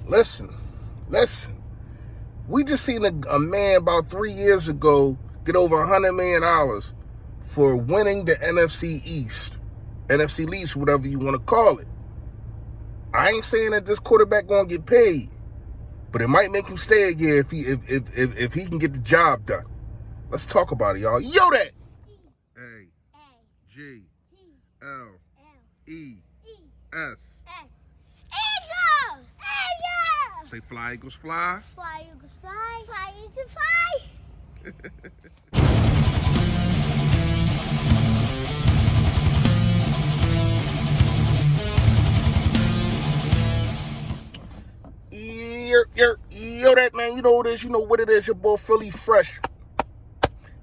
Listen. We just seen a man about 3 years ago get over $100 million for winning the NFC East. NFC East, whatever you want to call it. I ain't saying that this quarterback gonna get paid, but it might make him stay a year if he can get the job done. Let's talk about it, y'all. Yo, that A-G-L-E-S. Eagles! Eagles! Say fly, Eagles, fly. Fly, Eagles, fly. Fly, Eagles, fly. Yo, that man, you know this, you know what it is, your boy Philly Fresh,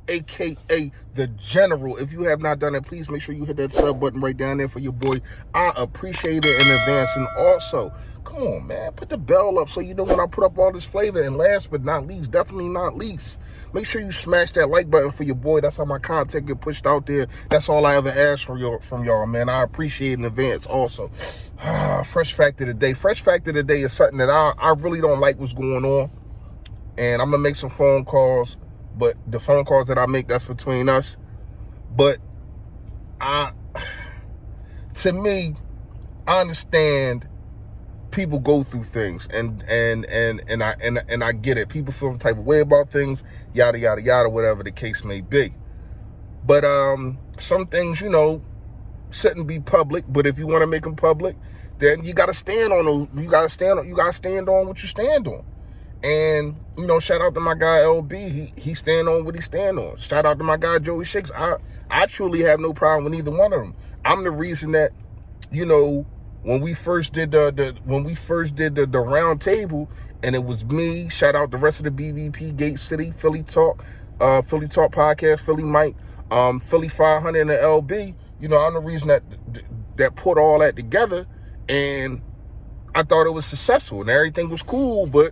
a.k.a. The General. If you have not done it, please make sure you hit that sub button right down there for your boy. I appreciate it in advance. And also, come on, man, put the bell up so you know when I put up all this flavor. And last but not least, definitely not least, make sure you smash that like button for your boy. That's how my content get pushed out there. That's all I ever ask from y'all, man. I appreciate it in advance also. Fresh fact of the day. Fresh fact of the day is something that I really don't like what's going on. And I'm going to make some phone calls. But the phone calls that I make, that's between us. But to me, I understand people go through things, and I get it. People feel some type of way about things, yada yada yada, whatever the case may be. But some things, you know, shouldn't be public. But if you want to make them public, then you got to stand on those. You got to stand on what you stand on. And, you know, shout out to my guy LB. He stand on what he stand on. Shout out to my guy Joey Shakes. I truly have no problem with either one of them. I'm the reason that, you know, when we first did the round table, and it was me, shout out the rest of the BBP, Gate City, Philly Talk podcast, Philly Mike, Philly 500 and the LB. You know, I'm the reason that put all that together, and I thought it was successful and everything was cool, but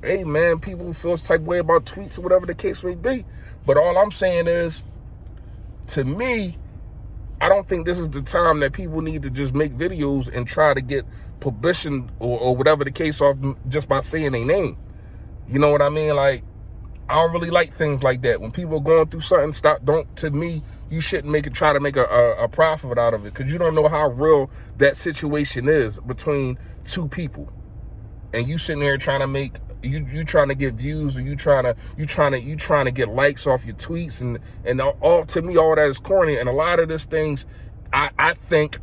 hey, man, people feel this type of way about tweets or whatever the case may be. But all I'm saying is, to me, I don't think this is the time that people need to just make videos and try to get publicity or whatever the case off just by saying their name. You know what I mean? Like, I don't really like things like that. When people are going through something, to me, you shouldn't try to make a profit out of it, because you don't know how real that situation is between two people. And you sitting there trying to make, you trying to get views, or you trying to get likes off your tweets, and all, to me, all that is corny. And a lot of these things I think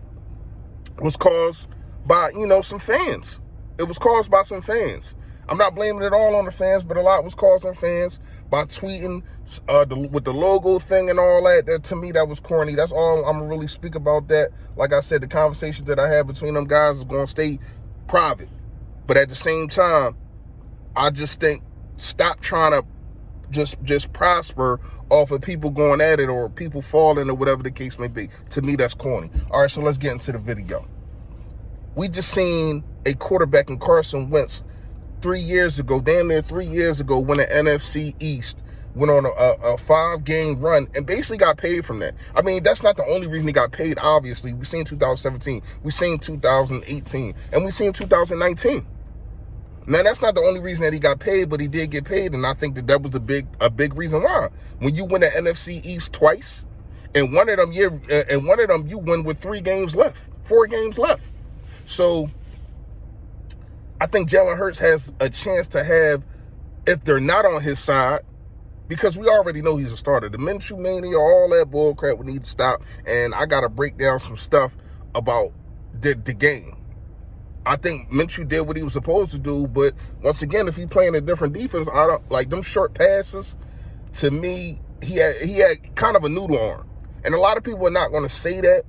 was caused by, you know, some fans. It was caused by some fans. I'm not blaming it all on the fans, but a lot was caused on fans by tweeting with the logo thing and all that. That, to me, that was corny. That's all I'm gonna really speak about that. Like I said, the conversation that I had between them guys is gonna stay private. But at the same time, I just think, stop trying to just prosper off of people going at it or people falling or whatever the case may be. To me, that's corny. All right, so let's get into the video. We just seen a quarterback in Carson Wentz 3 years ago, damn near 3 years ago, win the NFC East, went on a 5-game run and basically got paid from that. I mean, that's not the only reason he got paid, obviously. We've seen 2017, we've seen 2018, and we've seen 2019. Now, that's not the only reason that he got paid, but he did get paid, and I think that was a big reason why. When you win the NFC East twice, and one of them you win with 4 games left. So I think Jalen Hurts has a chance to have, if they're not on his side, because we already know he's a starter. The Minshew mania, all that bull crap, we need to stop. And I got to break down some stuff about the game. I think Minshew did what he was supposed to do, but once again, if he's playing a different defense, I don't like them short passes. To me, he had kind of a noodle arm, and a lot of people are not going to say that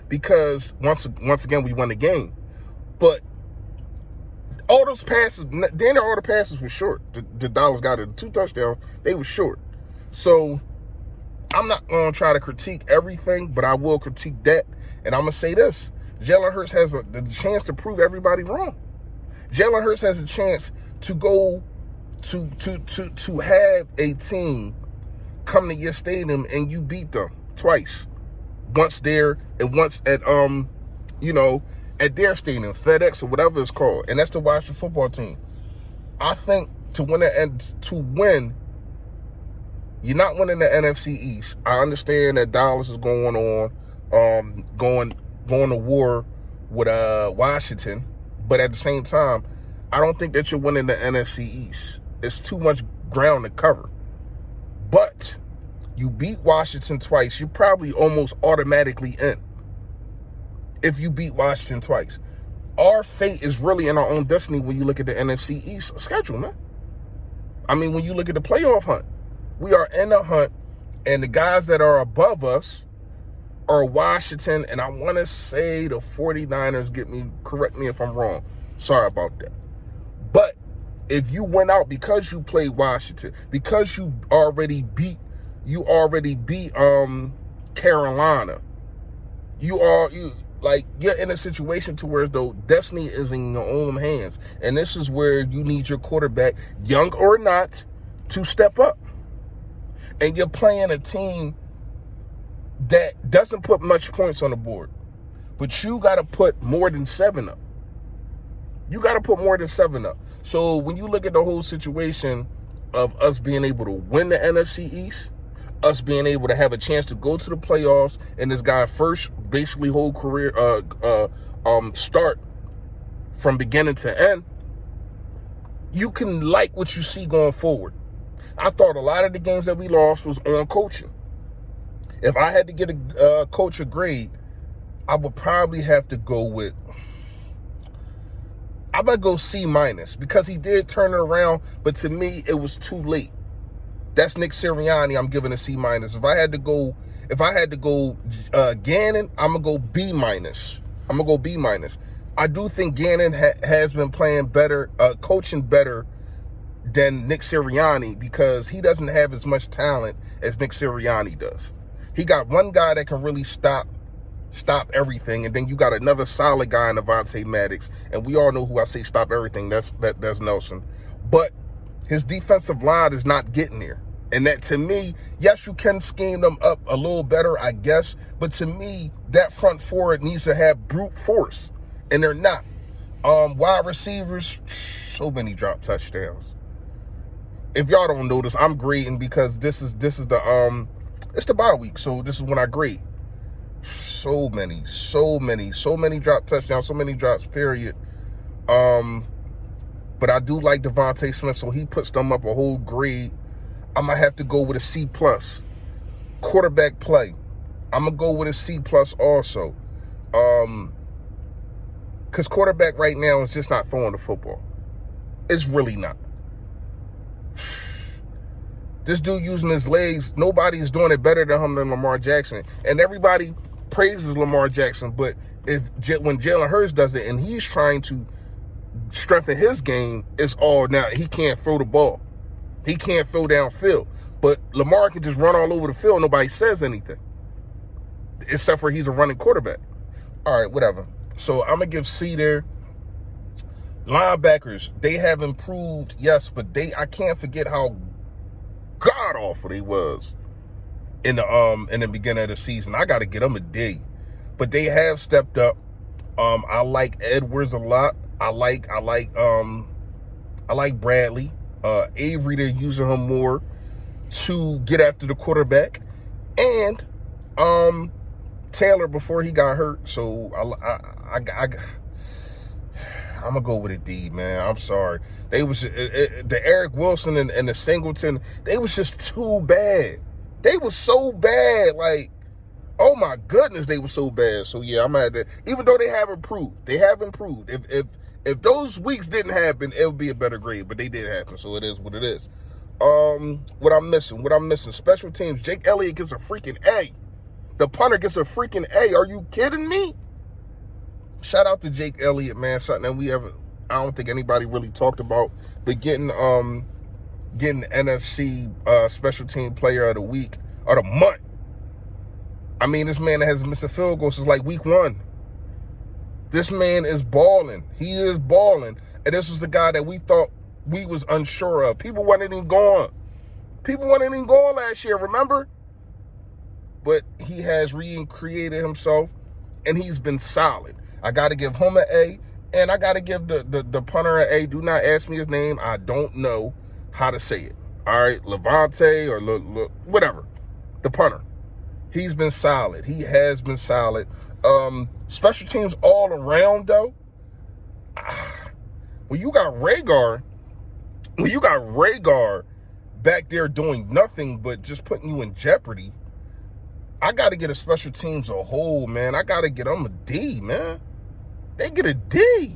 because once again, we won the game. But all those passes, all the passes were short. The Dallas got it, 2 touchdowns, they were short. So I'm not going to try to critique everything, but I will critique that, and I'm going to say this. Jalen Hurts has the chance to prove everybody wrong. Jalen Hurts has a chance to go to have a team come to your stadium and you beat them twice. Once there and once at you know, at their stadium, FedEx or whatever it's called, and that's the Washington football team. I think to win, you're not winning the NFC East. I understand that Dallas is going on, going to war with Washington, but at the same time, I don't think that you're winning the NFC East. It's too much ground to cover. But you beat Washington twice, you're probably almost automatically in. If you beat Washington twice. Our fate is really in our own destiny when you look at the NFC East schedule, man. I mean, when you look at the playoff hunt, we are in the hunt, and the guys that are above us are Washington, and I want to say the 49ers, correct me if I'm wrong. Sorry about that. But if you went out because you played Washington, because you already beat Carolina, you're in a situation to where though destiny is in your own hands. And this is where you need your quarterback, young or not, to step up. And you're playing a team that doesn't put much points on the board. But you got to put more than 7 up. You got to put more than 7 up. So when you look at the whole situation of us being able to win the NFC East, us being able to have a chance to go to the playoffs, and this guy first basically whole career start from beginning to end, you can like what you see going forward. I thought a lot of the games that we lost was on coaching. If I had to get a coach a grade, I would probably have to go with, I'm going to go C- because he did turn it around, but to me, it was too late. That's Nick Sirianni. I'm giving a C-. If I had to go Gannon, I'm gonna go B-. I'm gonna go B-. I do think Gannon has been playing better, coaching better than Nick Sirianni because he doesn't have as much talent as Nick Sirianni does. He got one guy that can really stop everything, and then you got another solid guy in Avonte Maddox, and we all know who I say stop everything. That's Nelson, but his defensive line is not getting there. And that, to me, yes, you can scheme them up a little better, I guess. But to me, that front four needs to have brute force. And they're not. Wide receivers, so many drop touchdowns. If y'all don't notice, I'm grading because this is it's the bye week. So this is when I grade. So many drop touchdowns, so many drops, period. But I do like Devontae Smith, so he puts them up a whole grade. I'm going to have to go with a C+. Quarterback play, I'm going to go with a C+ also. Because quarterback right now is just not throwing the football. It's really not. This dude using his legs, nobody is doing it better than him than Lamar Jackson. And everybody praises Lamar Jackson, but when Jalen Hurts does it and he's trying to strengthen his game, it's all now he can't throw the ball. He can't throw downfield. But Lamar can just run all over the field. Nobody says anything. Except for he's a running quarterback. All right, whatever. So I'm going to give C there. Linebackers, they have improved, yes, but I can't forget how god-awful they was in the beginning of the season. I got to get them a D. But they have stepped up. I like Edwards a lot. I like Bradley. Avery, they're using him more to get after the quarterback, and Taylor before he got hurt. So I'm gonna go with a D, man. I'm sorry. They was the Eric Wilson and the Singleton. They was just too bad. They was so bad. Like, oh my goodness, they were so bad. So yeah, I'm at that. Even though they have improved, If those weeks didn't happen, it would be a better grade, but they did happen, so it is what it is. What I'm missing? Special teams. Jake Elliott gets a freaking A. The punter gets a freaking A. Are you kidding me? Shout out to Jake Elliott, man. Something that I don't think anybody really talked about, but getting NFC special team player of the week, or the month. I mean, this man has missed a field goal since like week 1. This man is balling. He is balling. And this was the guy that we thought we was unsure of. People wasn't even going last year, remember? But he has recreated himself, and he's been solid. I got to give him an A, and I got to give the punter an A. Do not ask me his name. I don't know how to say it. All right, Levante or whatever, the punter. He's been solid. He has been solid. Special teams all around, though. When you got Rhaegar back there doing nothing but just putting you in jeopardy, I got to get a special teams a whole, man. I got to get them a D, man. They get a D.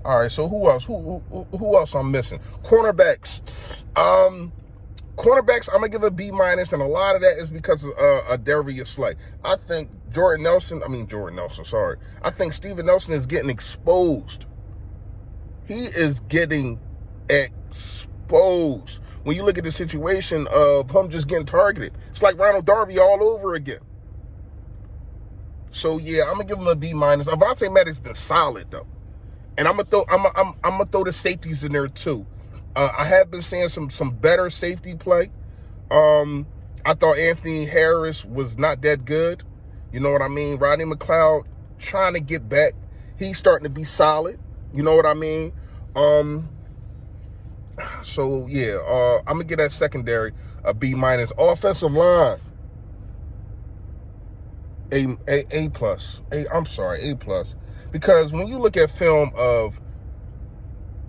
All right, so who else? Who else I'm missing? Cornerbacks. Cornerbacks, I'm going to give a B-, and a lot of that is because of Darius Slay. I think I think Steven Nelson is getting exposed. He is getting exposed. When you look at the situation of him just getting targeted, it's like Ronald Darby all over again. So yeah, I'm gonna give him a B-. Avonte Maddox's been solid though, and I'm gonna throw the safeties in there too. I have been seeing some better safety play. I thought Anthony Harris was not that good. You know what I mean? Rodney McLeod trying to get back. He's starting to be solid. You know what I mean? So yeah, I'm gonna give that secondary a B-. Offensive line, A+. A+. Because when you look at film of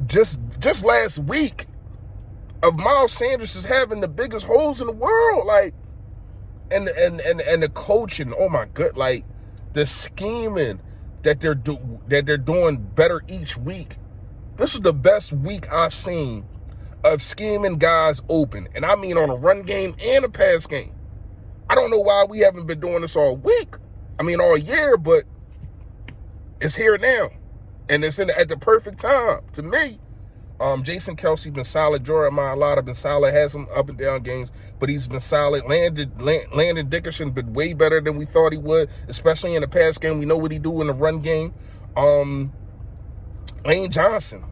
just last week of Miles Sanders is having the biggest holes in the world, like, and the coaching, oh my god, like the scheming that they're doing better each week. This is the best week I've seen of scheming guys open, and I mean on a run game and a pass game. I don't know why we haven't been doing this all week. I mean all year, but it's here now, and it's at the perfect time to me. Jason Kelsey been solid. Jordan Mailata been solid. Had some up and down games, but he's been solid. Landon Dickerson been way better than we thought he would, especially in the pass game. We know what he do in the run game. Lane Johnson,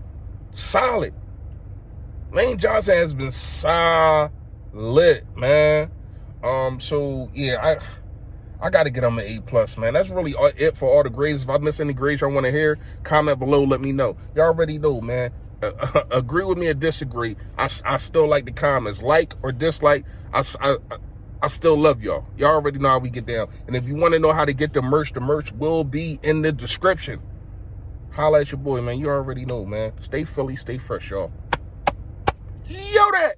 solid. Lane Johnson has been solid, man. So yeah, I got to get him an A+, man. That's really it for all the grades. If I miss any grades y'all want to hear, comment below. Let me know. Y'all already know, man. Agree with me or disagree. I still like the comments. Like or dislike, I still love y'all. Y'all already know how we get down. And if you want to know how to get the merch will be in the description. Holla at your boy, man. You already know, man. Stay Philly, stay fresh, y'all. Yo, that.